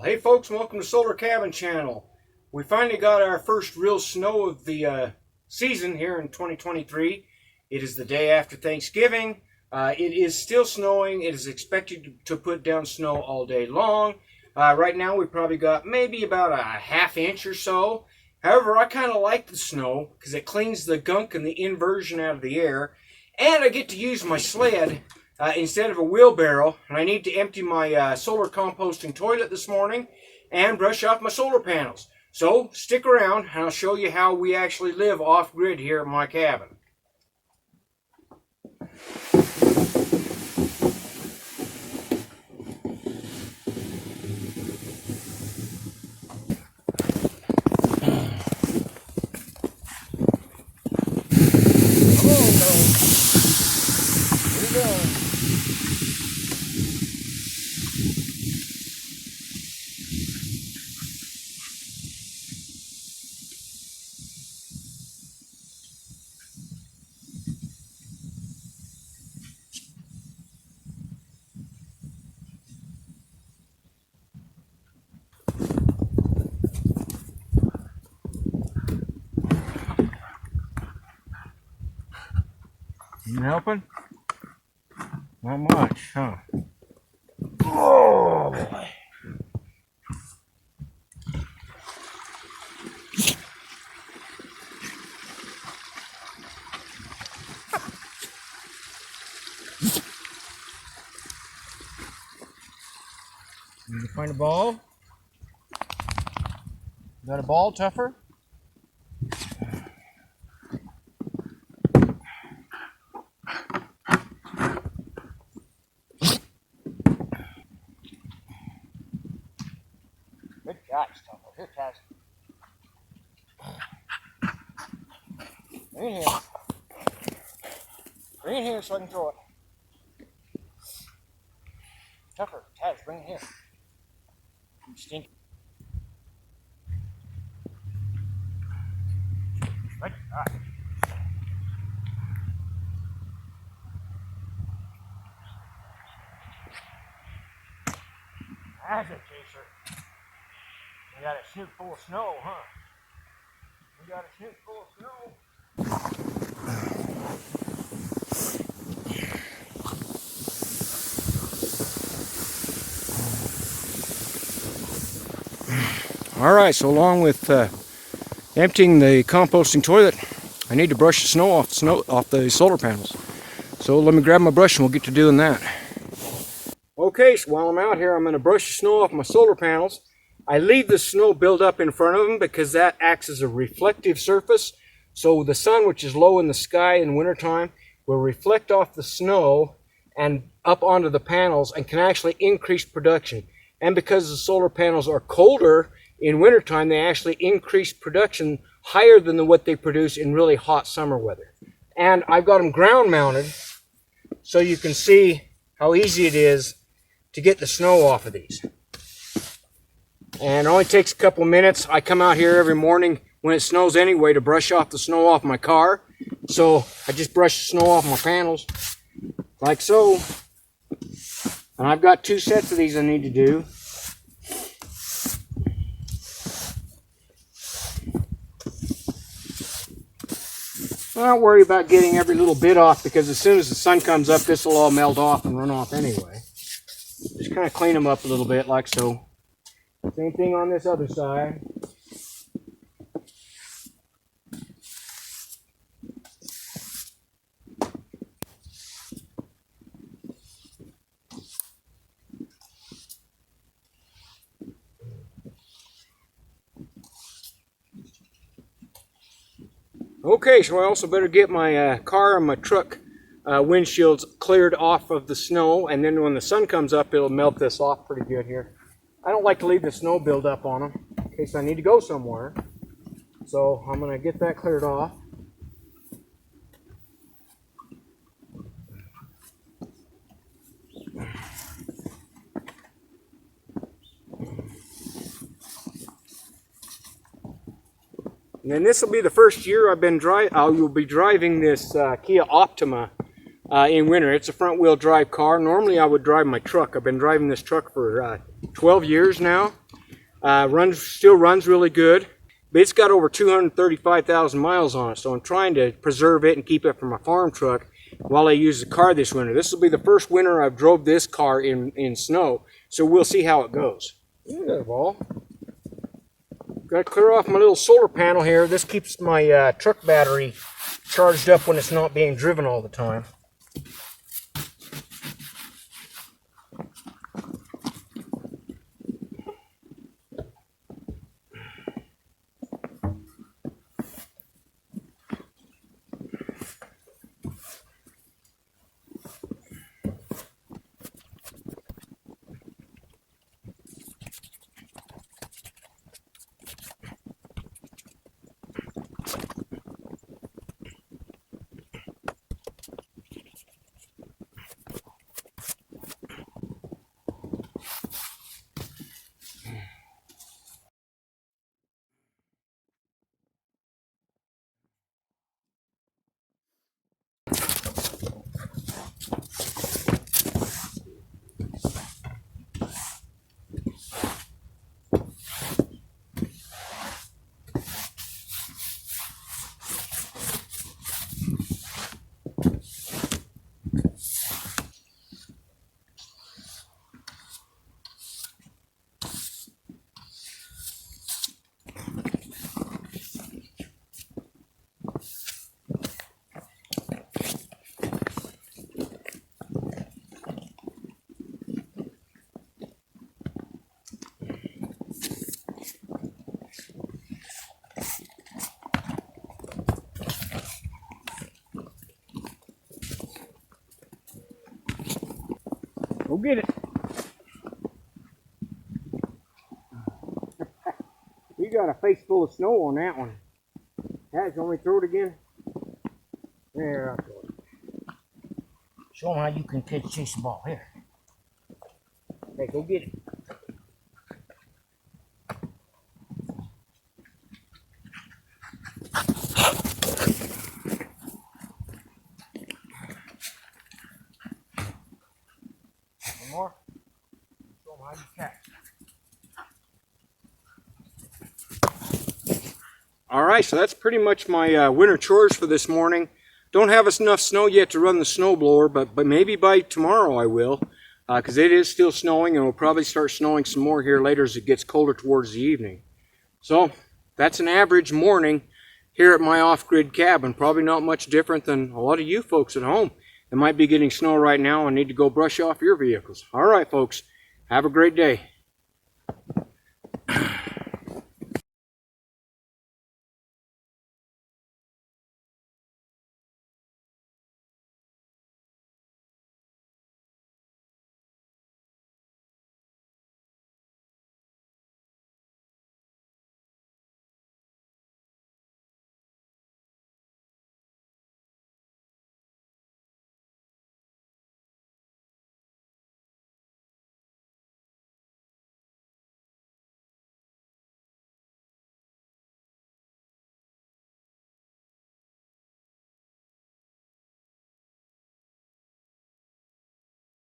Hey folks, welcome to Solar Cabin Channel. We finally got our first real snow of the season here in 2023. It is the day after Thanksgiving. It is still snowing. It is expected to put down snow all day long. Right now we probably got maybe about a ½ inch or so. However, I kind of like the snow because it cleans the gunk and the inversion out of the air. And I get to use my sled instead of a wheelbarrow, and I need to empty my solar composting toilet this morning and brush off my solar panels. So stick around and I'll show you how we actually live off-grid here at my cabin. You helping? Not much, huh? Oh boy. Need to find a ball? Got a ball, Tougher? Good catch, Tougher. Good catch. Bring it here. Bring it here so I can throw it. Tougher, Taz, bring it here. You stink. Good catch. That's a chaser. We got a snoot full of snow, huh? We got a snoot full of snow. All right, so along with emptying the composting toilet, I need to brush the snow off the solar panels. So let me grab my brush and we'll get to doing that. Okay, so while I'm out here, I'm going to brush the snow off my solar panels. I leave the snow build up in front of them because that acts as a reflective surface. So the sun, which is low in the sky in wintertime, will reflect off the snow and up onto the panels and can actually increase production. And because the solar panels are colder in wintertime, they actually increase production higher than what they produce in really hot summer weather. And I've got them ground mounted so you can see how easy it is to get the snow off of these. And it only takes a couple minutes. I come out here every morning when it snows anyway to brush off the snow off my car. So I just brush the snow off my panels like so. And I've got 2 sets of these I need to do. Don't worry about getting every little bit off because as soon as the sun comes up, this will all melt off and run off anyway. Just kind of clean them up a little bit like so. Same thing on this other side. Okay, so I also better get my car and my truck windshields cleared off of the snow, and then when the sun comes up, it'll melt this off pretty good here. I don't like to leave the snow build up on them in case I need to go somewhere. So I'm going to get that cleared off. And then this will be the first year I will be driving this Kia Optima in winter. It's a front wheel drive car. Normally I would drive my truck. I've been driving this truck for 12 years now. Still runs really good. But it's got over 235,000 miles on it, so I'm trying to preserve it and keep it for my farm truck while I use the car this winter. This will be the first winter I've drove this car in snow, so we'll see how it goes. Yeah, ball. Got to clear off my little solar panel here. This keeps my truck battery charged up when it's not being driven all the time. Go get it. You got a face full of snow on that one. That's only throw it again. There, I'll throw it. Show them how you can chase the ball. Here. Hey, go get it. One more. Show them how you catch. Alright, so that's pretty much my winter chores for this morning. Don't have enough snow yet to run the snowblower, but maybe by tomorrow I will, because it is still snowing, and it'll probably start snowing some more here later as it gets colder towards the evening. So that's an average morning here at my off-grid cabin. Probably not much different than a lot of you folks at home that might be getting snow right now and need to go brush off your vehicles. Alright folks, have a great day.